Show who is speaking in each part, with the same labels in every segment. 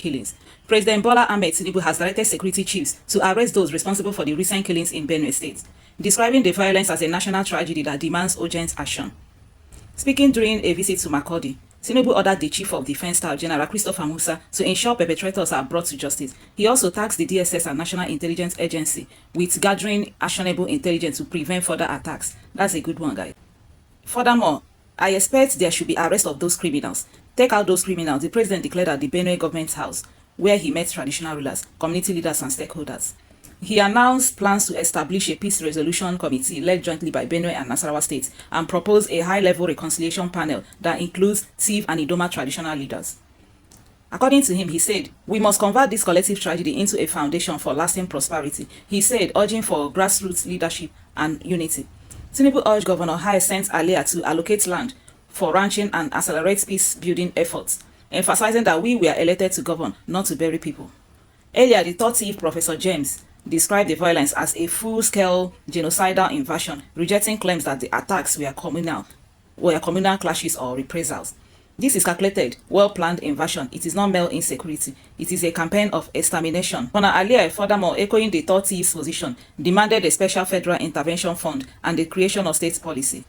Speaker 1: killings. President Bola Ahmed Tinubu has directed security chiefs to arrest those responsible for the recent killings in Benue State, describing the violence as a national tragedy that demands urgent action. Speaking during a visit to Makurdi, Tinubu ordered the Chief of Defence Staff, General Christopher Musa, to ensure perpetrators are brought to justice. He also tasked the DSS and National Intelligence Agency with gathering actionable intelligence to prevent further attacks. That's a good one, guys. Furthermore, I expect there should be arrest of those criminals. Take out those criminals, the president declared at the Benue Government House, where he met traditional rulers, community leaders, and stakeholders. He announced plans to establish a peace resolution committee led jointly by Benue and Nasarawa states and propose a high-level reconciliation panel that includes Tiv and Idoma traditional leaders. According to him, he said, "We must convert this collective tragedy into a foundation for lasting prosperity," he said, urging for grassroots leadership and unity. Tinubu urged Governor Hyacinth Alia to allocate land for ranching and accelerate peace-building efforts, emphasizing that we were elected to govern, not to bury people. Earlier, the third chief, Professor James, described the violence as a full-scale genocidal invasion, rejecting claims that the attacks were communal clashes or reprisals. This is calculated, well-planned invasion. It is not mere insecurity. It is a campaign of extermination. Governor Alia, furthermore, echoing the third chief's position, demanded a special federal intervention fund and the creation of state policy.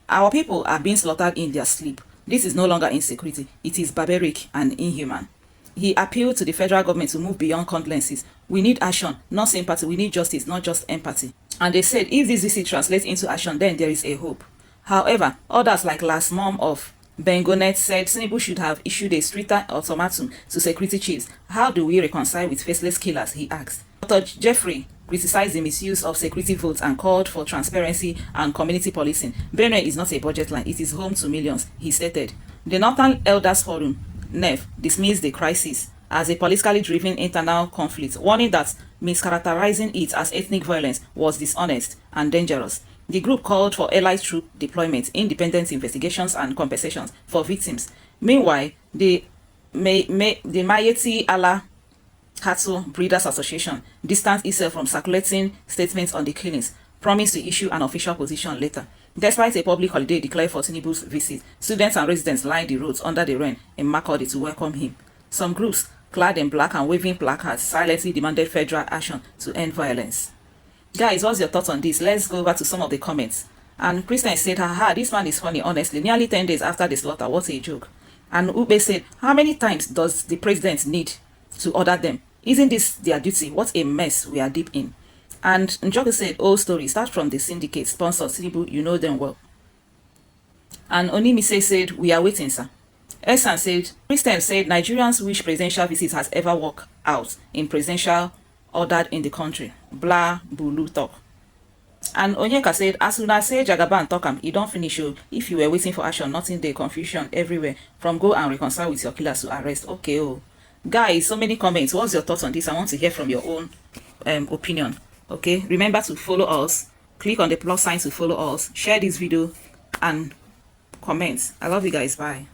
Speaker 1: Our people are being slaughtered in their sleep. This is no longer insecurity. It is barbaric and inhuman. He appealed to the federal government to move beyond condolences. We need action, not sympathy. We need justice, not just empathy. And they said if this visit translates into action, then there is a hope. However, others like last mom of Bengonet said Tinubu should have issued a stricter ultimatum to security chiefs. How do we reconcile with faceless killers, he asked. Dr. Jeffrey criticized the misuse of security votes and called for transparency and community policing. Benue is not a budget line, it is home to millions, he stated. The Northern Elders Forum, NEF, dismissed the crisis as a politically driven internal conflict, warning that mischaracterizing it as ethnic violence was dishonest and dangerous. The group called for allied troop deployment, independent investigations, and compensations for victims. Meanwhile, the Mayeti Allah Cattle Breeders Association distanced itself from circulating statements on the killings, promised to issue an official position later. Despite a public holiday declared for Tinubu's visit, students and residents lined the roads under the rain in Makurdi to welcome him. Some groups, clad in black and waving placards, silently demanded federal action to end violence. Guys, what's your thoughts on this? Let's go over to some of the comments. And Christian said, haha, this man is funny, honestly. Nearly 10 days after the slaughter, what a joke. And Ube said, how many times does the president need to order them? Isn't this their duty? What a mess we are deep in. And Njoku said, old story, start from the syndicate, sponsor, Tinubu, you know them well. And Onimise said, we are waiting, sir. Esan said, Christian said, Nigerians wish presidential visit has ever worked out in presidential ordered in the country. Blah, bulu talk. And Onyeka said, as soon as say Jagaban talk am, you don't finish you. If you were waiting for action, nothing there, confusion everywhere. From go and reconcile with your killers to arrest. Okay, oh. Guys, so many comments. What's your thoughts on this? I want to hear from your own opinion. Okay, remember to follow us. Click on the plus sign to follow us. Share this video and comment. I love you guys. Bye.